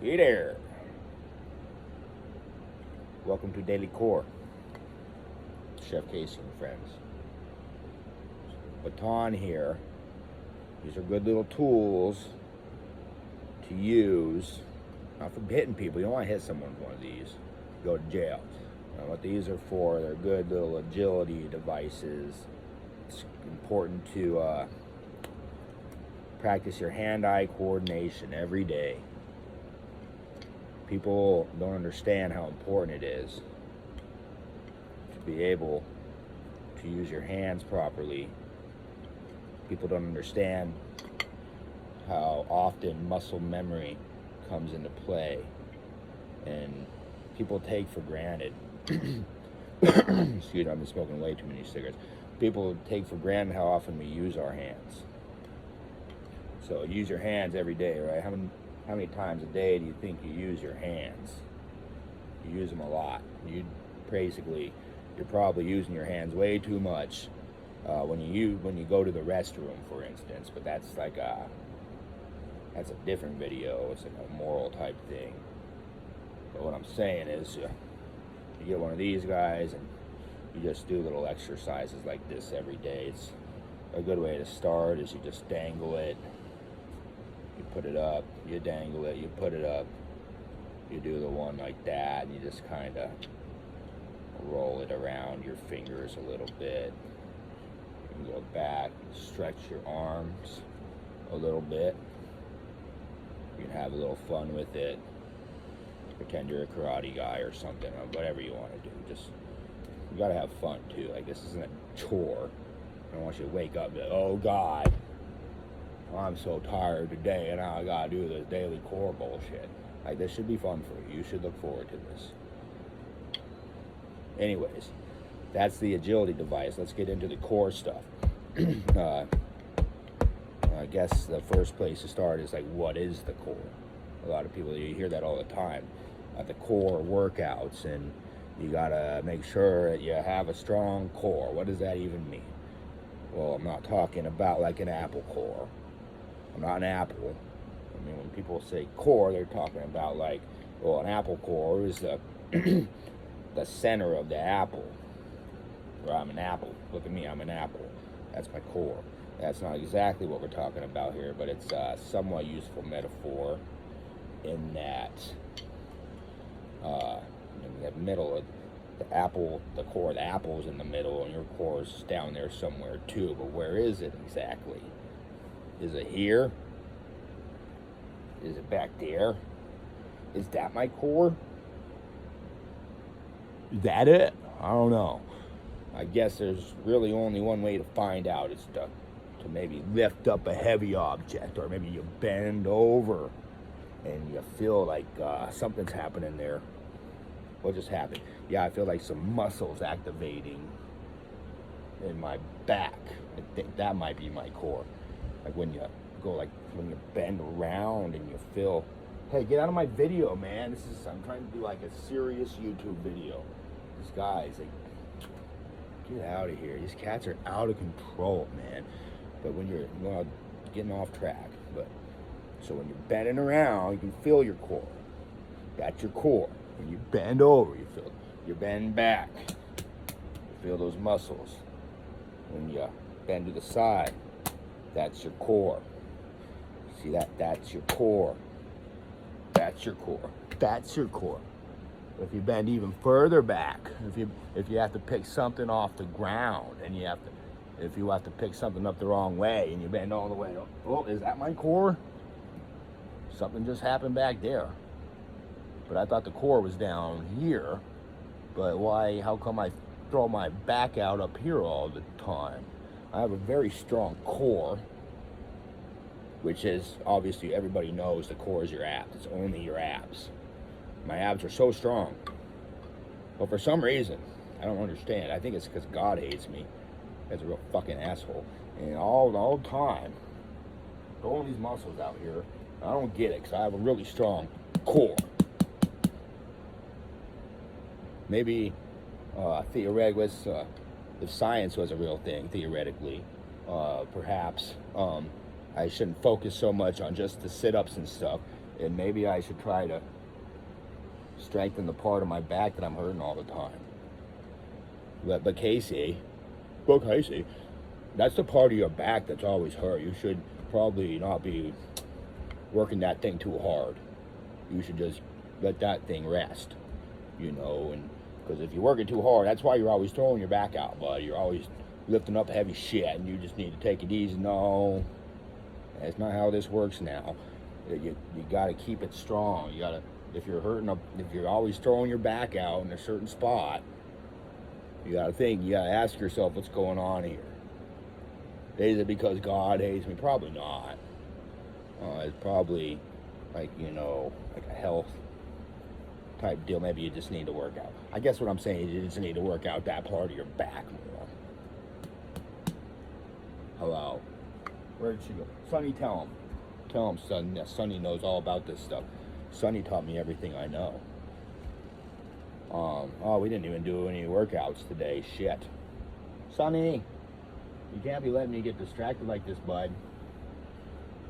Hey there. Welcome to Daily Core. Chef Casey and friends. Baton here. These are good little tools to use. Not for hitting people. You don't want to hit someone with one of these. Go to jail. What these are for, they're good little agility devices. It's important to practice your hand-eye coordination every day. People don't understand how important it is to be able to use your hands properly. People don't understand how often muscle memory comes into play, and people take for granted excuse me, I've been smoking way too many cigarettes. People take for granted how often we use our hands. So use your hands every day, right? How many times a day do you think you use your hands? You use them a lot. You're probably using your hands way too much when you go to the restroom, for instance. But that's a different video. It's like a moral type thing. But what I'm saying is, you get one of these guys and you just do little exercises like this every day. It's a good way to start. Is you just dangle it. You put it up, you dangle it, you put it up, you do the one like that, and you just kind of roll it around your fingers a little bit. You can go back, stretch your arms a little bit. You can have a little fun with it. Pretend you're a karate guy or something, or whatever you want to do. Just, you gotta have fun too. Like, this isn't a chore. I don't want you to wake up and be like, oh God, I'm so tired today and now I gotta do this daily core bullshit. Like, this should be fun for you. You should look forward to this. Anyways, that's the agility device. Let's get into the core stuff. I guess the first place to start is like, what is the core? A lot of people, you hear that all the time. The core workouts, and you gotta make sure that you have a strong core. What does that even mean? Well, I'm not talking about like an apple core. I'm not an apple. I mean, when people say core, they're talking about like, well, an apple core is the the center of the apple. Well, I'm an apple. Look at me, I'm an apple. That's my core. That's not exactly what we're talking about here, but it's a somewhat useful metaphor in that in the middle of the apple, the core of the apple is in the middle, and your core is down there somewhere too. But where is it exactly? Is it here? Is it back there? Is that my core? Is that it? I don't know. I guess there's really only one way to find out. It's to maybe lift up a heavy object, or maybe you bend over and you feel like something's happening there. What just happened? Yeah, I feel like some muscles activating in my back. I think that might be my core. Like when you when you bend around and you feel, hey, get out of my video, man. I'm trying to do like a serious YouTube video. This guy's like, get out of here. These cats are out of control, man. But when you're getting off track, so when you're bending around, you can feel your core. That's your core. When you bend over, you bend back. You feel those muscles. When you bend to the side, that's your core. See that? That's your core. That's your core. That's your core. If you bend even further back, if you have to pick something off the ground, and if you have to pick something up the wrong way and you bend all the way, oh, is that my core? Something just happened back there. But I thought the core was down here. But why? How come I throw my back out up here all the time? I have a very strong core, which is, obviously, everybody knows the core is your abs. It's only your abs. My abs are so strong. But for some reason, I don't understand. I think it's because God hates me. He's a real fucking asshole. And all the time, throwing these muscles out here, I don't get it, because I have a really strong core. Maybe theoretically, if science was a real thing, theoretically, perhaps I shouldn't focus so much on just the sit-ups and stuff. And maybe I should try to strengthen the part of my back that I'm hurting all the time. But Casey, that's the part of your back that's always hurt. You should probably not be working that thing too hard. You should just let that thing rest, you know, and because if you work it too hard, that's why you're always throwing your back out, bud. You're always lifting up heavy shit, and you just need to take it easy. No, that's not how this works now. You got to keep it strong. You got to, if you're always throwing your back out in a certain spot, you got to think, you got to ask yourself what's going on here. Is it because God hates me? Probably not. It's probably like, you know, like a health type deal. Maybe you just need to work out. I guess what I'm saying is you just need to work out that part of your back more. Hello. Where did she go? Sonny, tell him. Tell him, son. Yeah, Sonny knows all about this stuff. Sonny taught me everything I know. Oh, we didn't even do any workouts today. Shit. Sonny, you can't be letting me get distracted like this, bud.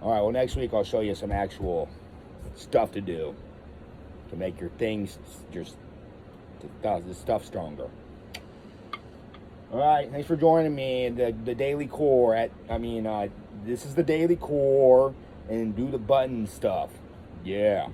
All right, well, next week I'll show you some actual stuff to do to make your things, the stuff stronger. All right, thanks for joining me. The Daily Core. This is the Daily Core, and do the button stuff. Yeah.